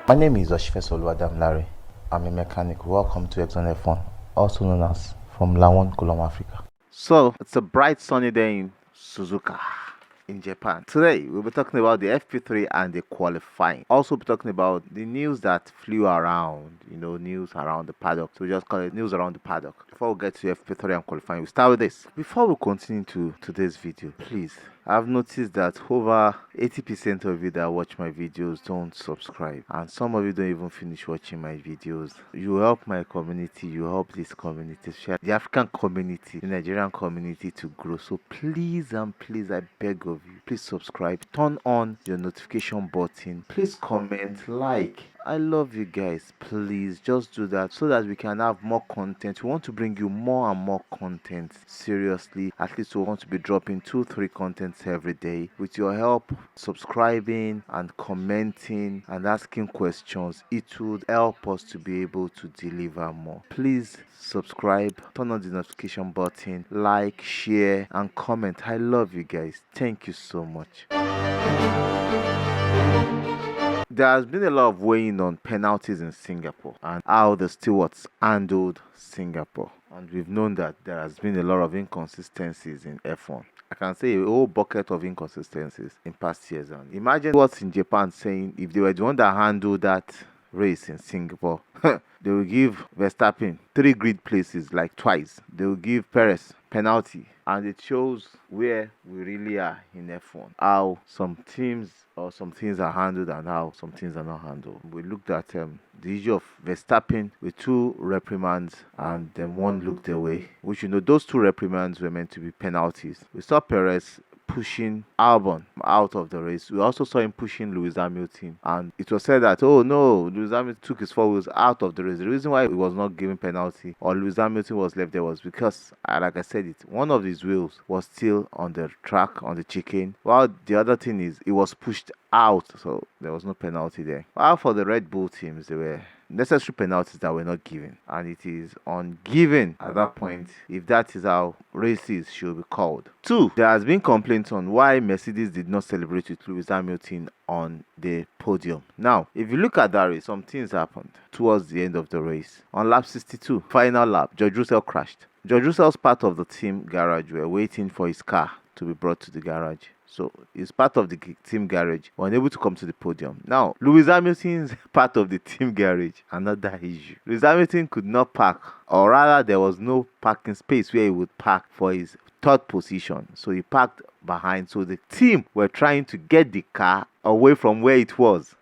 My name is Larry. I'm a mechanic. Welcome to Exxon F1, also known as from Lawon, Kolom, Africa. So, it's a bright sunny day in Suzuka in Japan. Today, we'll be talking about the Fp3 and the qualifying. Also, be talking about the news that flew around, news around the paddock. So, we just call it news around the paddock. Before we get to Fp3 and qualifying, we start with this. Before we continue to today's video, please, I've noticed that over 80% of you that watch my videos don't subscribe, and some of you don't even finish watching my videos. You help my community, you help this community, share the African community, the Nigerian community to grow. So please and please, I beg of you, please subscribe, turn on your notification button, please comment, like. I love you guys. Please just do that so that we can have more content. We want to bring you more and more content. Seriously, at least we want to be dropping 2-3 contents every day. With your help, subscribing and commenting and asking questions, it would help us to be able to deliver more. Please subscribe, turn on the notification button, like, share and comment. I love you guys. Thank you so much. There has been a lot of weighing on penalties in Singapore and how the stewards handled Singapore. And we've known that there has been a lot of inconsistencies in F1. I can say a whole bucket of inconsistencies in past years. And imagine what's in Japan saying if they were the one that handled that race in Singapore. They will give Verstappen 3 grid places like twice. They will give Perez penalty. And it shows where we really are in F1. How some teams or some things are handled and how some things are not handled. We looked at the issue of Verstappen with 2 reprimands and then 1 looked away. Which those 2 reprimands were meant to be penalties. We saw Perez pushing Albon out of the race. We also saw him pushing Lewis Hamilton, and it was said that, oh no, Lewis Hamilton took his 4 wheels out of the race. The reason why he was not given penalty or Lewis Hamilton was left there was because, like I said, one of his wheels was still on the track, on the chicane, while the other thing is it was pushed out, so there was no penalty there. While for the Red Bull teams, there were necessary penalties that were not given, and it is ungiven at that point if that is how races should be called. 2, there has been complaints on why Mercedes did not celebrate with Lewis Hamilton on the podium. Now, if you look at that race, some things happened towards the end of the race. On lap 62, final lap, George Russell crashed. George Russell's part of the team garage were waiting for his car to be brought to the garage. So he's part of the team garage, unable to come to the podium. Now, Lewis Hamilton's part of the team garage, another issue. Lewis Hamilton could not park, or rather there was no parking space where he would park for his 3rd position. So he parked behind. So the team were trying to get the car away from where it was.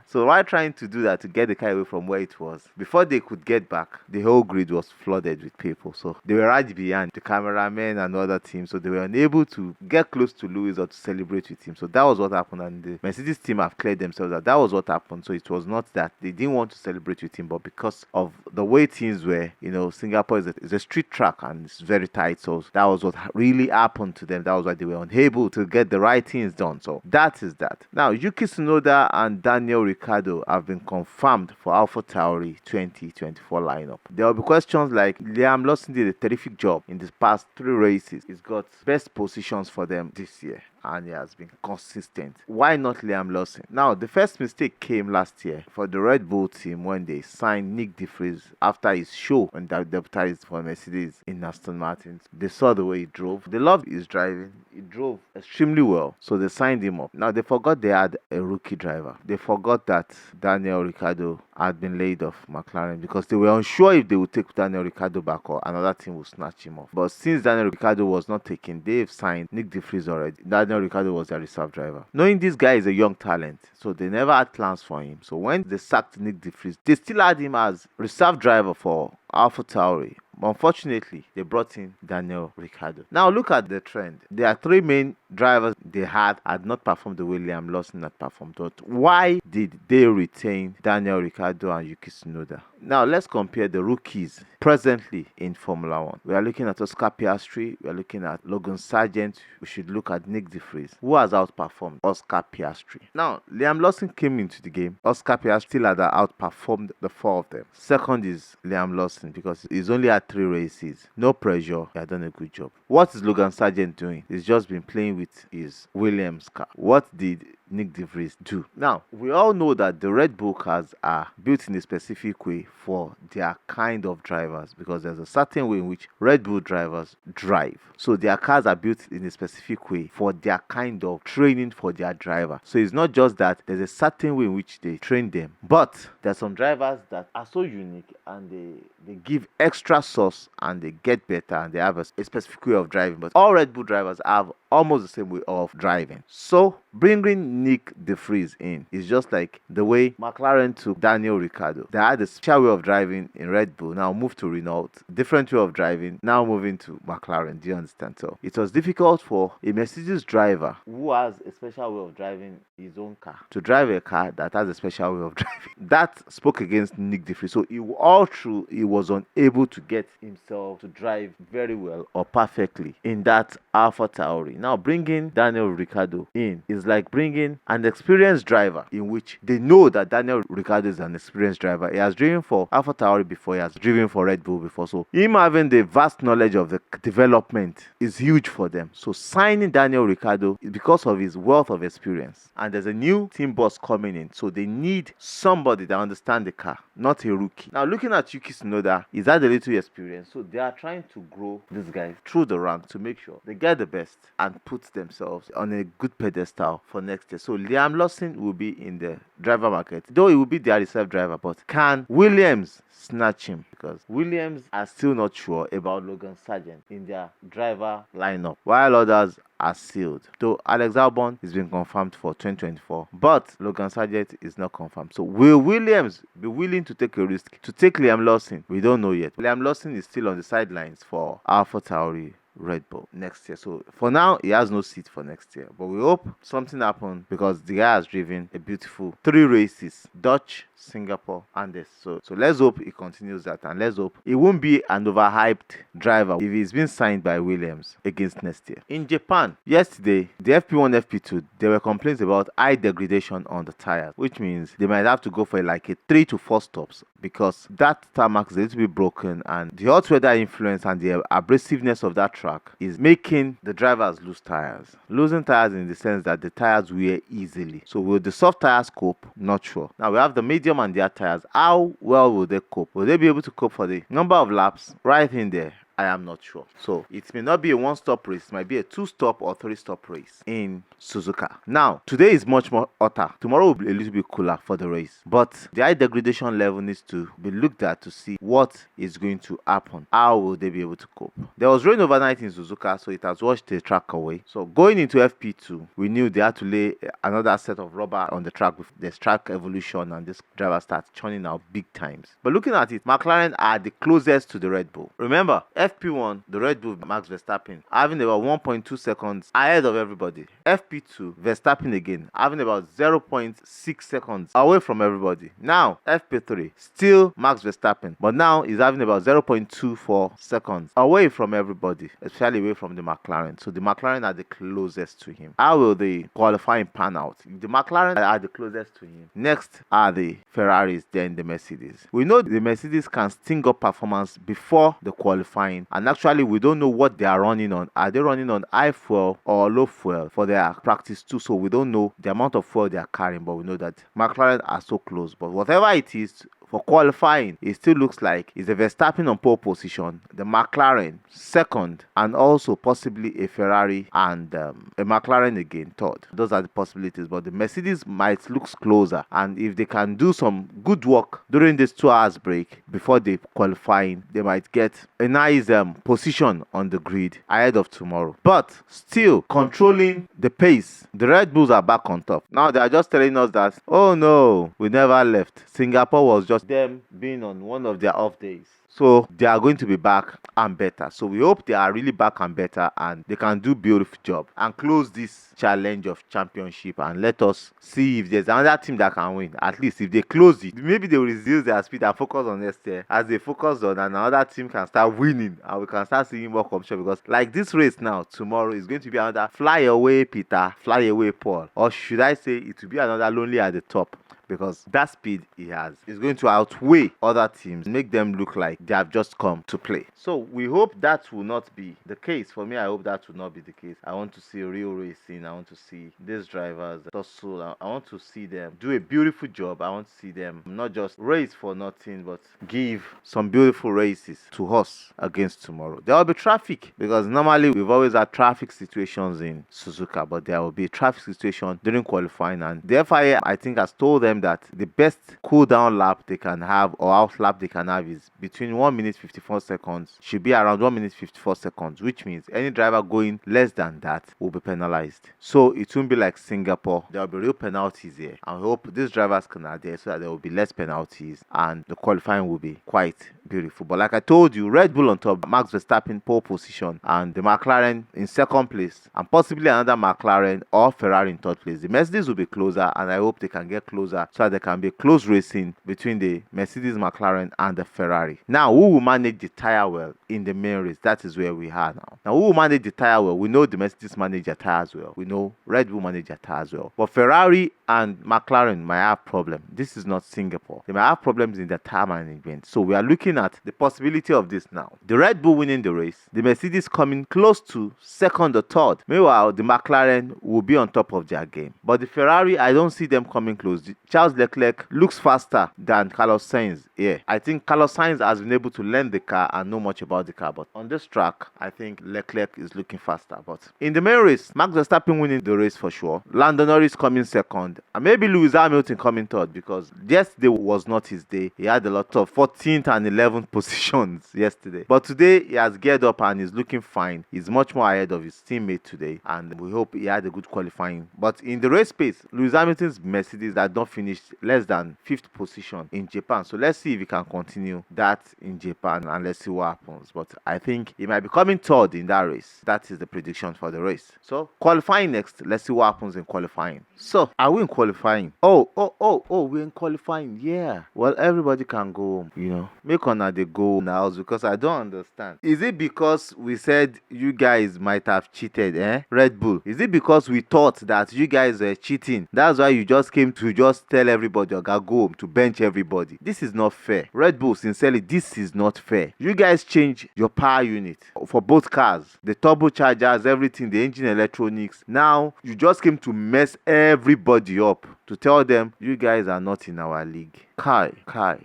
So while trying to do that, to get the car away from where it was, before they could get back, the whole grid was flooded with people. So they were right behind the cameramen and other teams, so they were unable to get close to Lewis or to celebrate with him. So that was what happened, and the Mercedes team have cleared themselves that was what happened. So it was not that they didn't want to celebrate with him, but because of the way things were, Singapore is a street track and it's very tight, so that was what really happened to them. That was why they were unable to get the right things done. So that is that. Now, Yuki Tsunoda and Daniel Ricciardo have been confirmed for AlphaTauri 2024 lineup. There will be questions like Liam Lawson did a terrific job in the past 3 races. He's got best positions for them this year, and he has been consistent. Why not Liam Lawson? Now, the first mistake came last year for the Red Bull team when they signed Nick De Vries after his show when they deputized for Mercedes in Aston Martin. They saw the way he drove. They loved his driving. He drove extremely well, so they signed him up. Now, they forgot they had a rookie driver. They forgot that Daniel Ricciardo had been laid off McLaren because they were unsure if they would take Daniel Ricciardo back or another team would snatch him off. But since Daniel Ricciardo was not taken, they've signed Nick De Vries already. Daniel Ricciardo was their reserve driver. Knowing this guy is a young talent, so they never had plans for him. So when they sacked Nick De Vries, they still had him as reserve driver for AlphaTauri. Unfortunately, they brought in Daniel Ricciardo. Now look at the trend. There are 3 main drivers they had not performed the way Liam Lawson had performed. But why did they retain Daniel Ricciardo and Yuki Tsunoda? Now let's compare the rookies presently in Formula 1. We are looking at Oscar Piastri. We are looking at Logan Sargent. We should look at Nick De Vries, who has outperformed Oscar Piastri. Now, Liam Lawson came into the game. Oscar Piastri still had outperformed the 4 of them. Second is Liam Lawson because he's only had 3 races. No pressure. He had done a good job. What is Logan Sargent doing? He's just been playing with his Williams car. What did Nick De Vries do. Now, we all know that the Red Bull cars are built in a specific way for their kind of drivers, because there's a certain way in which Red Bull drivers drive. So their cars are built in a specific way for their kind of training for their driver. So it's not just that there's a certain way in which they train them, but there's some drivers that are so unique and they give extra sauce and they get better and they have a specific way of driving. But all Red Bull drivers have almost the same way of driving. So bringing Nick De Vries in is just like the way McLaren took Daniel Ricciardo. They had a special way of driving in Red Bull, now moved to Renault. Different way of driving, now moving to McLaren. Do you understand? So it was difficult for a Mercedes driver who has a special way of driving his own car to drive a car that has a special way of driving. That spoke against Nick De Vries. So all through, he was unable to get himself to drive very well or perfectly in that AlphaTauri. Now bringing Daniel Ricciardo in is like bringing an experienced driver, in which they know that Daniel Ricciardo is an experienced driver. He has driven for AlphaTauri before, he has driven for Red Bull before. So him having the vast knowledge of the development is huge for them. So signing Daniel Ricciardo is because of his wealth of experience. And there's a new team boss coming in, so they need somebody that understands the car, not a rookie. Now looking at Yuki Tsunoda, he's had a little experience, so they are trying to grow this guy through the ranks to make sure they get the best and put themselves on a good pedestal for next year. So Liam Lawson will be in the driver market, though he will be their reserve driver. But can Williams snatch him? Because Williams are still not sure about Logan Sargent in their driver lineup, while others are sealed. Though Alex Albon is being confirmed for 2024, but Logan Sargent is not confirmed. So will Williams be willing to take a risk to take Liam Lawson? We don't know yet. Liam Lawson is still on the sidelines for AlphaTauri Red Bull next year. So for now, he has no seat for next year. But we hope something happens, because the guy has driven a beautiful 3 races: Dutch, Singapore, and this. So let's hope he continues that, and let's hope he won't be an overhyped driver if he's been signed by Williams against next year. In Japan, yesterday, the FP1, FP2, there were complaints about high degradation on the tires, which means they might have to go for like a 3 to 4 stops, because that tarmac is a little bit broken, and the hot weather influence and the abrasiveness of that track is making the drivers lose tires. Losing tires in the sense that the tires wear easily. So will the soft tires cope? Not sure. Now we have the medium and their tires. How well will they cope? Will they be able to cope for the number of laps? Right in there, I am not sure. So it may not be a 1-stop race, it might be a 2-stop or 3-stop race in Suzuka. Now, today is much more hotter. Tomorrow will be a little bit cooler for the race. But the high degradation level needs to be looked at to see what is going to happen. How will they be able to cope? There was rain overnight in Suzuka, so it has washed the track away. So going into FP2, we knew they had to lay another set of rubber on the track with the track evolution, and this driver starts churning out big times. But looking at it, McLaren are the closest to the Red Bull. Remember, FP1, the Red Bull, Max Verstappen, having about 1.2 seconds ahead of everybody. FP2, Verstappen again, having about 0.6 seconds away from everybody. Now, FP3, still Max Verstappen, but now he's having about 0.24 seconds away from everybody, especially away from the McLaren. So the McLaren are the closest to him. How will the qualifying pan out? The McLaren are the closest to him. Next are the Ferraris, then the Mercedes. We know the Mercedes can sting up performance before the qualifying, and actually we don't know what they are running on. Are they running on high fuel or low fuel for their practice too? So we don't know the amount of fuel they are carrying, but we know that McLaren are so close. But whatever it is, for qualifying, it still looks like it's a Verstappen on pole position, the McLaren second, and also possibly a Ferrari and a McLaren again third. Those are the possibilities, but the Mercedes might look closer, and if they can do some good work during this 2 hours break before the qualifying, they might get a nice position on the grid ahead of tomorrow. But still controlling the pace, the Red Bulls are back on top. Now they are just telling us that, oh no, we never left. Singapore was just them being on one of their off days. So they are going to be back and better. So we hope they are really back and better, and they can do beautiful job and close this challenge of championship, and let us see if there's another team that can win. At least if they close it, maybe they will reduce their speed and focus on next year. As they focus on, and another team can start winning, and we can start seeing more competition. Because like this race now, tomorrow is going to be another fly away Peter, fly away Paul, or should I say it will be another lonely at the top. because that speed he has is going to outweigh other teams, make them look like they have just come to play. So we hope that will not be the case. For me, I hope that will not be the case. I want to see real racing. I want to see these drivers tussle. I want to see them do a beautiful job. I want to see them not just race for nothing, but give some beautiful races to us against tomorrow. There will be traffic because normally we've always had traffic situations in Suzuka, but there will be a traffic situation during qualifying, and the FIA I think has told them that the best cool down lap they can have or out lap they can have is between 1 minute 54 seconds, should be around 1 minute 54 seconds, which means any driver going less than that will be penalized. So it won't be like Singapore. There will be real penalties here. I hope these drivers can adhere so that there will be less penalties and the qualifying will be quite beautiful. But like I told you, Red Bull on top, Max Verstappen pole position, and the McLaren in second place, and possibly another McLaren or Ferrari in third place. The Mercedes will be closer, and I hope they can get closer so that there can be close racing between the Mercedes, McLaren, and the Ferrari. Now, who will manage the tire well in the main race? That is where we are now. Now, who will manage the tire well? We know the Mercedes manage their tires well. We know Red Bull manage their tires well. But Ferrari and McLaren might have problems. This is not Singapore. They might have problems in the tire management. So we are looking at the possibility of this now. The Red Bull winning the race, the Mercedes coming close to second or third. Meanwhile, the McLaren will be on top of their game. But the Ferrari, I don't see them coming close. Charles Leclerc looks faster than Carlos Sainz here. I think Carlos Sainz has been able to learn the car and know much about the car. But on this track, I think Leclerc is looking faster. But in the main race, Max Verstappen winning the race for sure. Lando Norris coming second. And maybe Lewis Hamilton coming third, because yesterday was not his day. He had a lot of 14th and 11th positions yesterday. But today, he has geared up and is looking fine. He's much more ahead of his teammate today. And we hope he had a good qualifying. But in the race pace, Lewis Hamilton's Mercedes had not finished less than 5th position in Japan. So let's see if he can continue that in Japan, and let's see what happens. But I think he might be coming third in that race. That is the prediction for the race. So qualifying next. Let's see what happens in qualifying. So are we in qualifying? We're in qualifying. Yeah. Well, everybody can go home, Make on they go now, because I don't understand. Is it because we said you guys might have cheated, Red Bull? Is it because we thought that you guys were cheating? That's why you just came to just tell everybody, go home, to bench everybody. This is not fair. Red Bull, sincerely, this is not fair. You guys change your power unit for both cars, the turbochargers, everything, the engine electronics. Now you just came to mess everybody up, to tell them you guys are not in our league. Kai,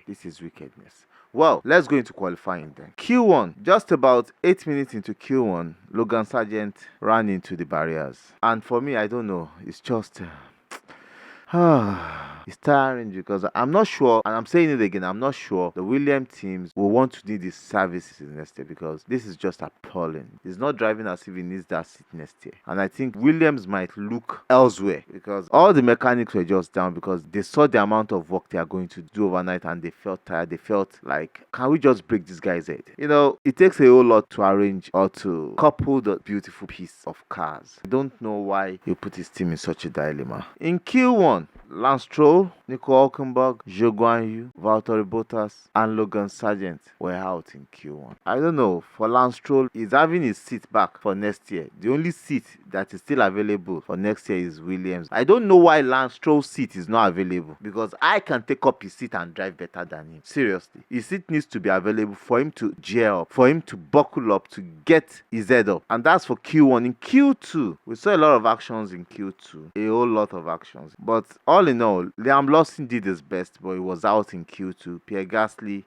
this is wickedness. Well, let's go into qualifying then. Q1, just about 8 minutes into Q1, Logan Sargent ran into the barriers. And for me, I don't know, it's just... it's tiring, because I'm not sure, and I'm saying it again, I'm not sure the Williams teams will want to need these services next year, because this is just appalling. He's not driving as if he needs that seat next year. And I think Williams might look elsewhere, because all the mechanics were just down because they saw the amount of work they are going to do overnight and they felt tired. They felt like, can we just break this guy's head? It takes a whole lot to arrange or to couple the beautiful piece of cars. I don't know why he put his team in such a dilemma. In Q1, Lance Stroll, Nico Hülkenberg, Zhou Guanyu, Valtteri Bottas, and Logan Sargent were out in Q1. I don't know, for Lance Stroll, he's having his seat back for next year. The only seat that is still available for next year is Williams. I don't know why Lance Stroll's seat is not available, because I can take up his seat and drive better than him. Seriously. His seat needs to be available for him to gear up, for him to buckle up, to get his head up. And that's for Q1. In Q2, we saw a lot of actions in Q2. A whole lot of actions. But all in all, Liam Lawson did his best, but he was out in Q2. Pierre Gasly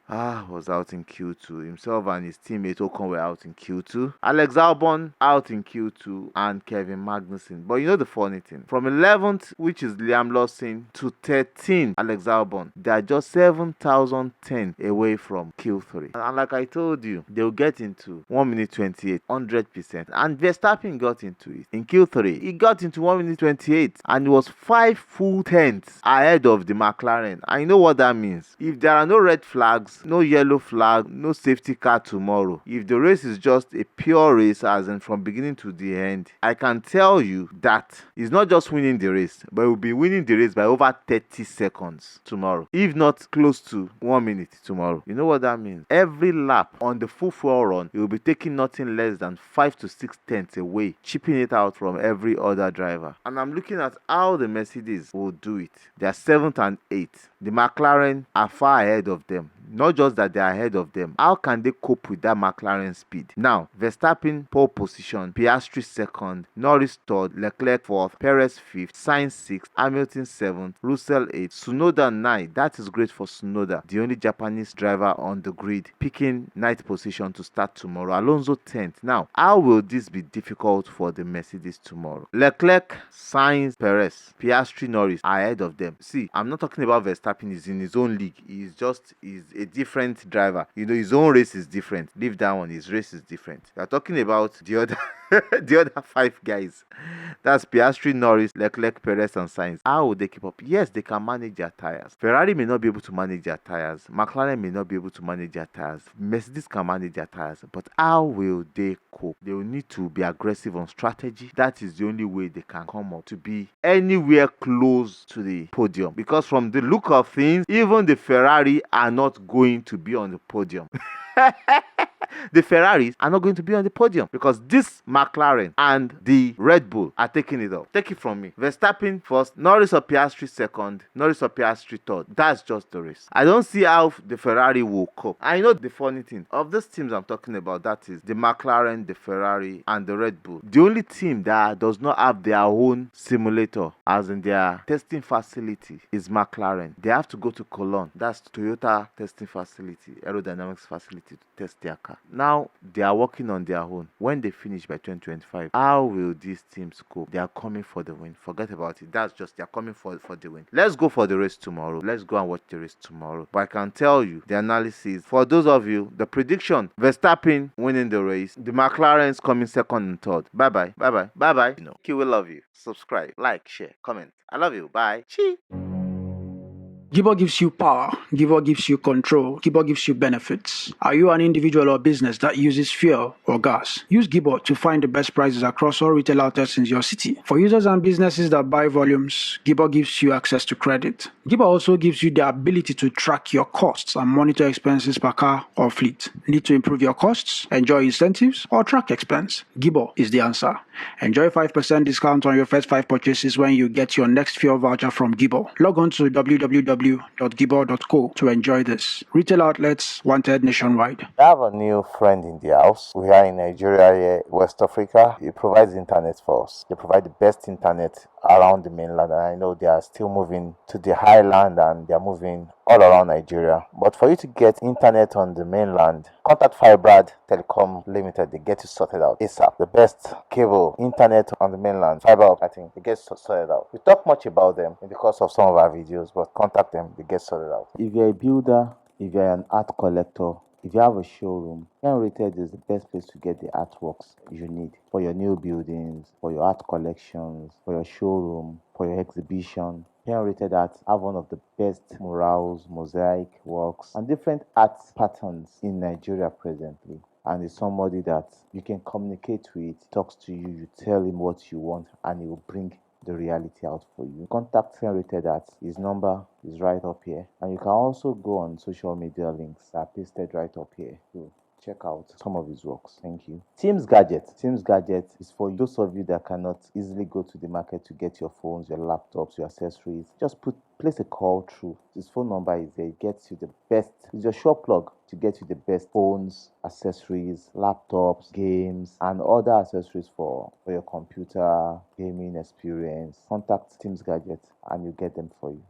was out in Q2. Himself and his teammate Ocon were out in Q2. Alex Albon out in Q2, and Kevin Magnussen. But you know the funny thing, from 11th, which is Liam Lawson, to 13th, Alex Albon, they are just 7,010 away from Q3. And like I told you, they'll get into 1 minute 28, 100%. And Verstappen got into it in Q3. He got into 1 minute 28, and it was 5 full tenths ahead of the McLaren. I know what that means. If there are no red flags, no yellow flag, no safety car tomorrow, if the race is just a pure race, as in from beginning to the end, I can tell you that he's not just winning the race, but he'll be winning the race by over 30 seconds tomorrow, if not close to 1 minute tomorrow. You know what that means? Every lap on the full fuel run, he will be taking nothing less than 5 to 6 tenths away, chipping it out from every other driver. And I'm looking at how the Mercedes will do do it. They are 7th and 8th. The McLaren are far ahead of them. Not just that they are ahead of them. How can they cope with that McLaren speed? Now, Verstappen pole position, Piastri 2nd, Norris 3rd, Leclerc 4th, Perez 5th, Sainz 6th, Hamilton 7th, Russell 8th, Tsunoda 9th. That is great for Tsunoda, the only Japanese driver on the grid, picking 9th position to start tomorrow. Alonso 10th. Now, how will this be difficult for the Mercedes tomorrow? Leclerc, Sainz, Perez, Piastri, Norris are ahead of them. See, I'm not talking about Verstappen. He's in his own league. He's a different driver. His own race is different. Leave that one. His race is different. We are talking about the other the other 5 guys. That's Piastri, Norris, Leclerc, Perez, and Sainz. How will they keep up? Yes, they can manage their tires. Ferrari may not be able to manage their tires. McLaren may not be able to manage their tires. Mercedes can manage their tires. But how will they cope? They will need to be aggressive on strategy. That is the only way they can come up to be anywhere close to the podium. Because from the look of things, even the Ferrari are not going to be on the podium. The Ferraris are not going to be on the podium because this McLaren and the Red Bull are taking it up. Take it from me. Verstappen first, Norris or Piastri second, Norris or Piastri third. That's just the race. I don't see how the Ferrari will cope. I know the funny thing of these teams I'm talking about, that is the McLaren, the Ferrari, and the Red Bull. The only team that does not have their own simulator, as in their testing facility, is McLaren. They have to go to Cologne. That's Toyota testing facility, aerodynamics facility, to test their car. Now they are working on their own. When they finish by 2025, how will these teams cope? They are coming for the win. Forget about it. That's just, they are coming for the win. Let's go for the race tomorrow. Let's go and watch the race tomorrow. But I can tell you the analysis for those of you, the prediction: Verstappen winning the race, the McLaren's coming second and third. Bye bye. Bye bye. Bye bye. We love you. Subscribe, like, share, comment. I love you. Bye. Chee. Gibor gives you power. Gibor gives you control. Gibor gives you benefits. Are you an individual or business that uses fuel or gas? Use Gibor to find the best prices across all retail outlets in your city. For users and businesses that buy volumes, Gibor gives you access to credit. Gibor also gives you the ability to track your costs and monitor expenses per car or fleet. Need to improve your costs, enjoy incentives, or track expense? Gibor is the answer. Enjoy 5% discount on your first 5 purchases when you get your next fuel voucher from Gibor. Log on to www.gibor.co to enjoy this. Retail outlets wanted nationwide. I have a new friend in the house. We are in Nigeria here, West Africa. He provides internet for us. They provide the best internet around the mainland, and I know they are still moving to the highland and they are moving all around Nigeria. But for you to get internet on the mainland, contact Fibrad Telecom Limited. They get you sorted out ASAP. The best cable internet on the mainland, fiber, I think they get sorted out. We talk much about them in the course of some of our videos, but contact them, they get sorted out. If you're a builder, if you're an art collector, if you have a showroom, Rated is the best place to get the artworks you need for your new buildings, for your art collections, for your showroom, for your exhibition. Rated Art have one of the best murals, mosaic works, and different art patterns in Nigeria presently. And it's somebody that you can communicate with, talks to you, you tell him what you want, and he will bring the reality out for you. Contact Rated Art. His number is right up here. And you can also go on social media links that are pasted right up here. So check out some of his works. Thank you. Teams Gadget. Teams Gadget is for those of you that cannot easily go to the market to get your phones, your laptops, your accessories. Just place a call through. His phone number is there. It gets you the best. It's your short plug to get you the best phones, accessories, laptops, games, and other accessories for your computer gaming experience. Contact Teams Gadget and you get them for you.